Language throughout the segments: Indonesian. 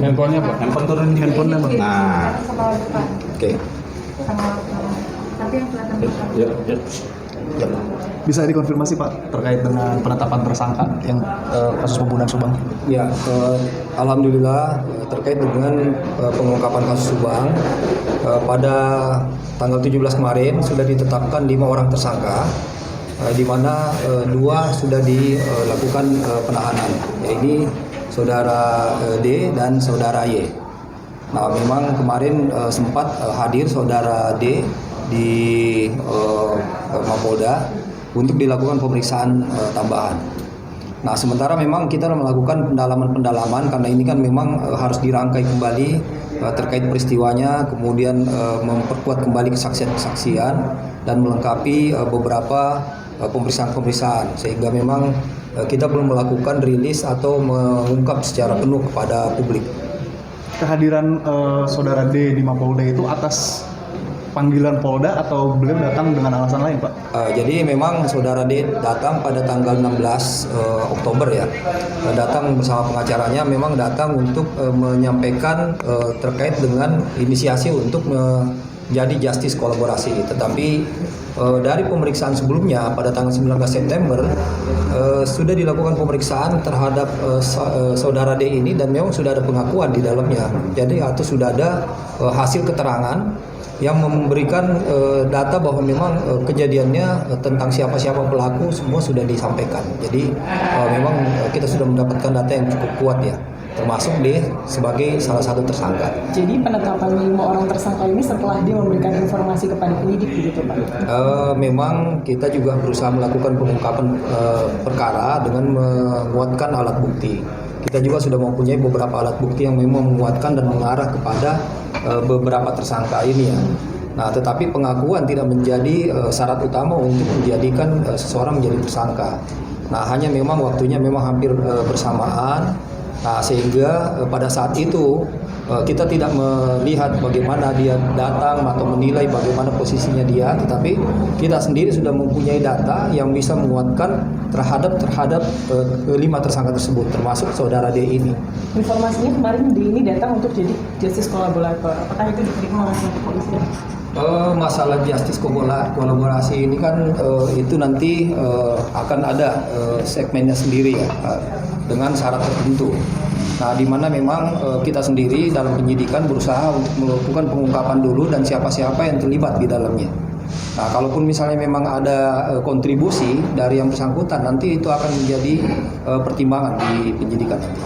Handphonenya Pak? Handphone turunin handphonenya Bang. Nah, oke. Tapi yang kelihatan Ya. Bisa dikonfirmasi Pak terkait dengan penetapan tersangka yang kasus pembunuhan Subang? Ya, alhamdulillah terkait dengan pengungkapan kasus Subang pada tanggal 17 kemarin sudah ditetapkan 5 orang tersangka, di mana 2 sudah dilakukan penahanan, yaitu saudara D dan saudara Y. Nah, memang kemarin sempat hadir saudara D di Mapolda untuk dilakukan pemeriksaan tambahan. Nah, sementara memang kita melakukan pendalaman karena ini kan memang harus dirangkai kembali terkait peristiwanya, kemudian memperkuat kembali kesaksian-kesaksian dan melengkapi beberapa pemeriksaan-pemeriksaan, sehingga memang kita belum melakukan rilis atau mengungkap secara penuh kepada publik. Kehadiran saudara D di Mapolda itu atas panggilan Polda atau beliau datang dengan alasan lain Pak? Jadi memang saudara D datang pada tanggal 16 Oktober ya, datang bersama pengacaranya, memang datang untuk menyampaikan terkait dengan inisiasi untuk menjadi justice kolaborasi. Tetapi dari pemeriksaan sebelumnya pada tanggal 19 September sudah dilakukan pemeriksaan terhadap saudara D ini dan memang sudah ada pengakuan di dalamnya. Jadi atau sudah ada hasil keterangan yang memberikan data bahwa memang kejadiannya tentang siapa-siapa pelaku semua sudah disampaikan. Jadi memang kita sudah mendapatkan data yang cukup kuat ya, termasuk D sebagai salah satu tersangka. Jadi penetapan 5 orang tersangka ini setelah dia memberikan informasi kepada penyidik begitu Pak? Memang kita juga berusaha melakukan pengungkapan perkara dengan menguatkan alat bukti. Kita juga sudah mempunyai beberapa alat bukti yang memang menguatkan dan mengarah kepada beberapa tersangka ini ya. Nah, tetapi pengakuan tidak menjadi syarat utama untuk menjadikan seseorang menjadi tersangka. Nah, hanya memang waktunya memang hampir bersamaan. Nah, sehingga pada saat itu kita tidak melihat bagaimana dia datang atau menilai bagaimana posisinya dia, tetapi kita sendiri sudah mempunyai data yang bisa menguatkan terhadap 5 tersangka tersebut, termasuk saudara D ini. Informasinya kemarin D ini datang untuk jadi justice kolaborator. Apakah itu diterima oleh polisi? Masalah justice kolaborasi ini kan itu nanti akan ada segmennya sendiri ya, dengan syarat tertentu. Nah, di mana memang kita sendiri dalam penyidikan berusaha untuk melakukan pengungkapan dulu dan siapa-siapa yang terlibat di dalamnya. Nah, kalaupun misalnya memang ada kontribusi dari yang bersangkutan, nanti itu akan menjadi pertimbangan di penyidikan nanti.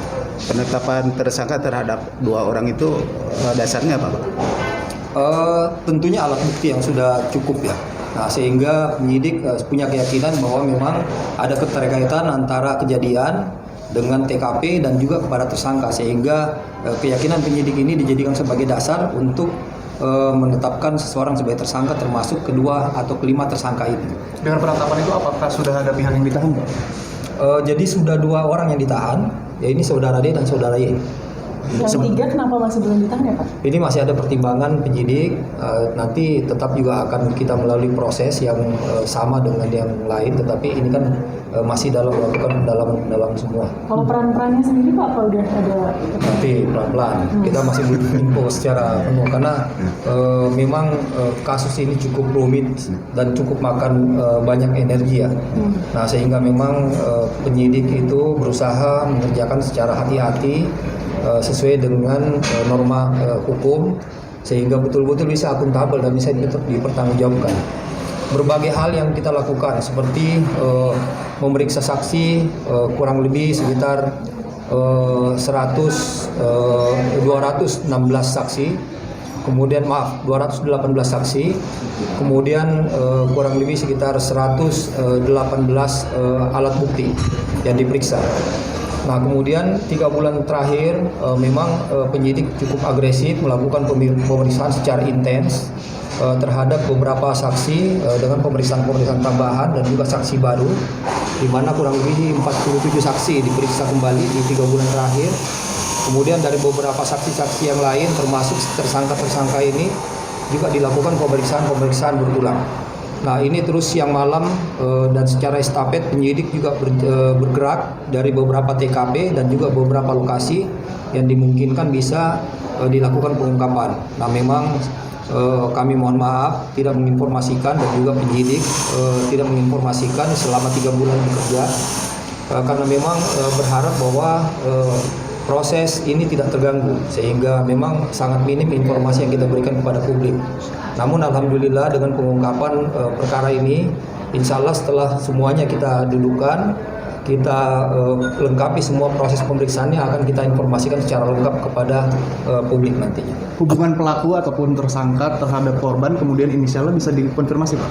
Penetapan tersangka terhadap 2 orang itu dasarnya apa Pak? Tentunya alat bukti yang sudah cukup ya. Nah, sehingga penyidik punya keyakinan bahwa memang ada keterkaitan antara kejadian dengan TKP dan juga kepada tersangka, sehingga keyakinan penyidik ini dijadikan sebagai dasar untuk menetapkan seseorang sebagai tersangka, termasuk kedua atau kelima tersangka itu. Dengan penetapan itu apakah sudah ada pihak yang ditahan Pak? Jadi sudah 2 orang yang ditahan, ya ini saudara D dan saudara Y. Yang 3 kenapa masih belum ditahan ya Pak? Ini masih ada pertimbangan penyidik, nanti tetap juga akan kita melalui proses yang sama dengan yang lain, tetapi ini kan masih dalam melakukan pendalaman semua. Kalau peran-perannya sendiri Pak, apa udah ada? Nanti pelan-pelan, kita masih belum info secara penuh karena memang kasus ini cukup rumit dan cukup makan banyak energi ya. Nah, sehingga memang penyidik itu berusaha mengerjakan secara hati-hati sesuai dengan norma hukum, sehingga betul-betul bisa akuntabel dan bisa dipertanggungjawabkan. Berbagai hal yang kita lakukan seperti memeriksa saksi kurang lebih sekitar 216 saksi, kemudian 218 saksi, kemudian kurang lebih sekitar 118 alat bukti yang diperiksa. Nah, kemudian 3 bulan terakhir memang penyidik cukup agresif melakukan pemeriksaan secara intens terhadap beberapa saksi dengan pemeriksaan tambahan dan juga saksi baru, di mana kurang lebih 47 saksi diperiksa kembali di 3 bulan terakhir. Kemudian dari beberapa saksi-saksi yang lain termasuk tersangka-tersangka ini juga dilakukan pemeriksaan berulang. Nah ini terus siang malam dan secara estafet penyidik juga bergerak dari beberapa TKP dan juga beberapa lokasi yang dimungkinkan bisa dilakukan pengungkapan. Nah memang kami mohon maaf tidak menginformasikan dan juga penyidik tidak menginformasikan selama 3 bulan bekerja karena memang berharap bahwa proses ini tidak terganggu sehingga memang sangat minim informasi yang kita berikan kepada publik. Namun alhamdulillah dengan pengungkapan perkara ini, insya Allah setelah semuanya kita dudukan, kita lengkapi semua proses pemeriksaannya akan kita informasikan secara lengkap kepada publik nantinya. Hubungan pelaku ataupun tersangka terhadap korban kemudian inisialnya bisa dikonfirmasi, Pak?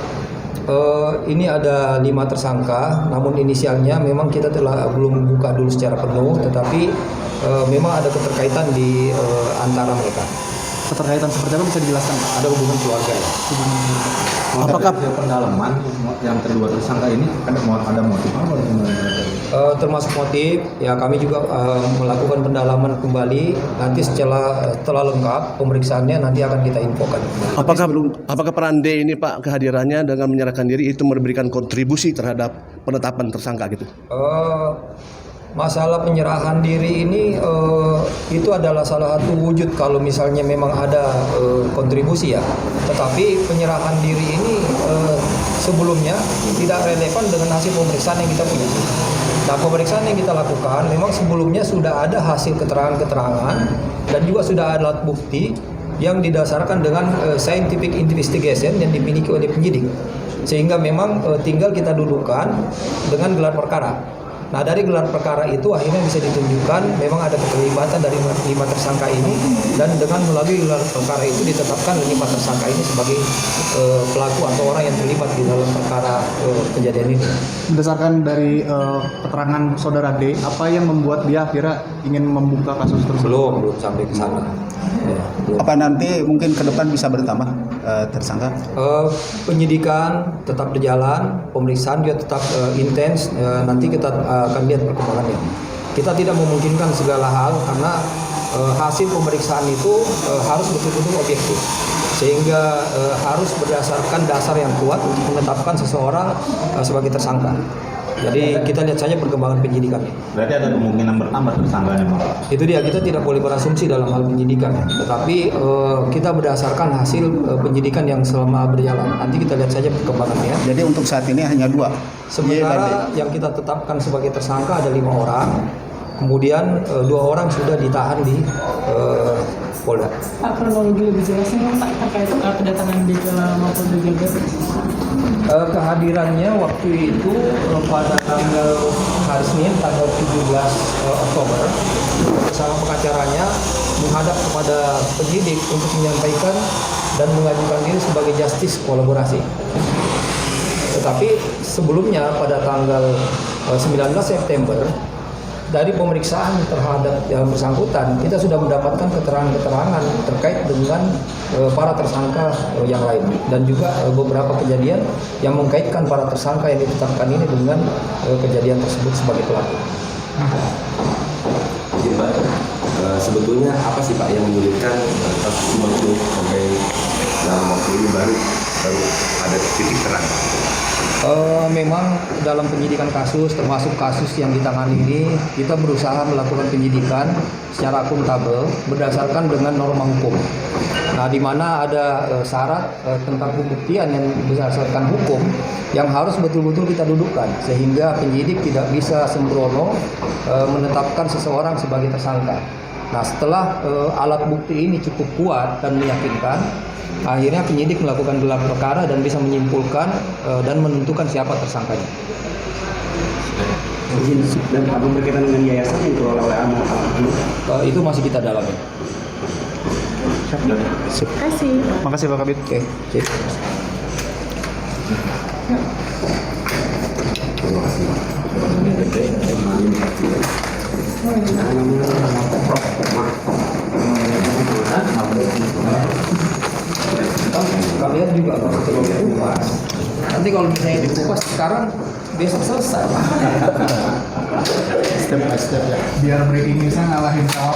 Ini ada 5 tersangka, namun inisialnya memang kita belum buka dulu secara penuh, tetapi memang ada keterkaitan di antara mereka. Keterkaitan seperti apa bisa dijelaskan, Pak? Ada hubungan keluarga ya. Apakah pendalaman yang kedua tersangka ini ada motif apa? Termasuk motif, ya kami juga melakukan pendalaman kembali. Nanti setelah lengkap pemeriksaannya nanti akan kita infokan. Apakah peran D ini Pak kehadirannya dengan menyerahkan diri itu memberikan kontribusi terhadap penetapan tersangka gitu? Masalah penyerahan diri ini itu adalah salah satu wujud kalau misalnya memang ada kontribusi ya. Tetapi penyerahan diri ini sebelumnya tidak relevan dengan hasil pemeriksaan yang kita punya. Nah pemeriksaan yang kita lakukan memang sebelumnya sudah ada hasil keterangan-keterangan dan juga sudah ada alat bukti yang didasarkan dengan scientific investigation yang dimiliki oleh penyidik. Sehingga memang tinggal kita dudukan dengan gelar perkara. Nah dari gelar perkara itu akhirnya bisa ditunjukkan memang ada keterlibatan dari 5 tersangka ini dan dengan melalui gelar perkara itu ditetapkan 5 tersangka ini sebagai pelaku atau orang yang terlibat di dalam perkara kejadian ini. Berdasarkan dari keterangan saudara D, apa yang membuat dia akhirnya ingin membuka kasus tersebut? Belum sampai ke sana. Ya, belum. Apa nanti mungkin ke depan bisa bertambah tersangka? Penyidikan tetap berjalan, pemeriksaan juga tetap intens. Nanti kita akan lihat perkembangannya. Kita tidak memungkinkan segala hal karena hasil pemeriksaan itu harus betul-betul objektif, sehingga harus berdasarkan dasar yang kuat untuk menetapkan seseorang sebagai tersangka. Jadi kita lihat saja perkembangan penyidikannya. Berarti ada kemungkinan bertambah tersangkanya, Pak? Itu dia, kita tidak boleh berasumsi dalam hal penyidikan. Tetapi kita berdasarkan hasil penyidikan yang selama berjalan. Nanti kita lihat saja perkembangannya. Jadi untuk saat ini hanya 2. Sementara yang kita tetapkan sebagai tersangka ada 5 orang. Kemudian 2 orang sudah ditahan di Polda. Pak, kronologi lebih jelasnya Pak terkait kedatangan dia ke Mapolda Jabar. Kehadirannya waktu itu pada tanggal hari Senin tanggal 17 Oktober bersama pengacaranya menghadap kepada penyidik untuk menyampaikan dan mengajukan diri sebagai justice kolaborasi. Tetapi sebelumnya pada tanggal 19 September dari pemeriksaan terhadap yang bersangkutan kita sudah mendapatkan keterangan-keterangan terkait dengan para tersangka yang lain dan juga beberapa kejadian yang mengkaitkan para tersangka yang ditetapkan ini dengan kejadian tersebut sebagai pelaku. Jadi Pak, sebetulnya apa sih Pak yang menyulitkan kasus ini sampai dalam waktu ini baru ada titik terang? Memang dalam penyidikan kasus termasuk kasus yang ditangani ini kita berusaha melakukan penyidikan secara akuntabel berdasarkan dengan norma hukum. Nah, di mana ada syarat tentang pembuktian yang berdasarkan hukum yang harus betul-betul kita dudukkan sehingga penyidik tidak bisa sembrono menetapkan seseorang sebagai tersangka. Nah, setelah alat bukti ini cukup kuat dan meyakinkan, akhirnya penyidik melakukan gelar perkara dan bisa menyimpulkan dan menentukan siapa tersangkanya. Dan apa berkaitan dengan yayasan yang dikelola oleh Amal Itu masih kita dalami. Terima kasih. Makasih Pak Kabit. Oke, sip. Kalian juga harus terlalu kupas. Nanti kalau misalnya dikupas sekarang besok selesai. Step by step ya. Biar breaking newsnya ngalahin sama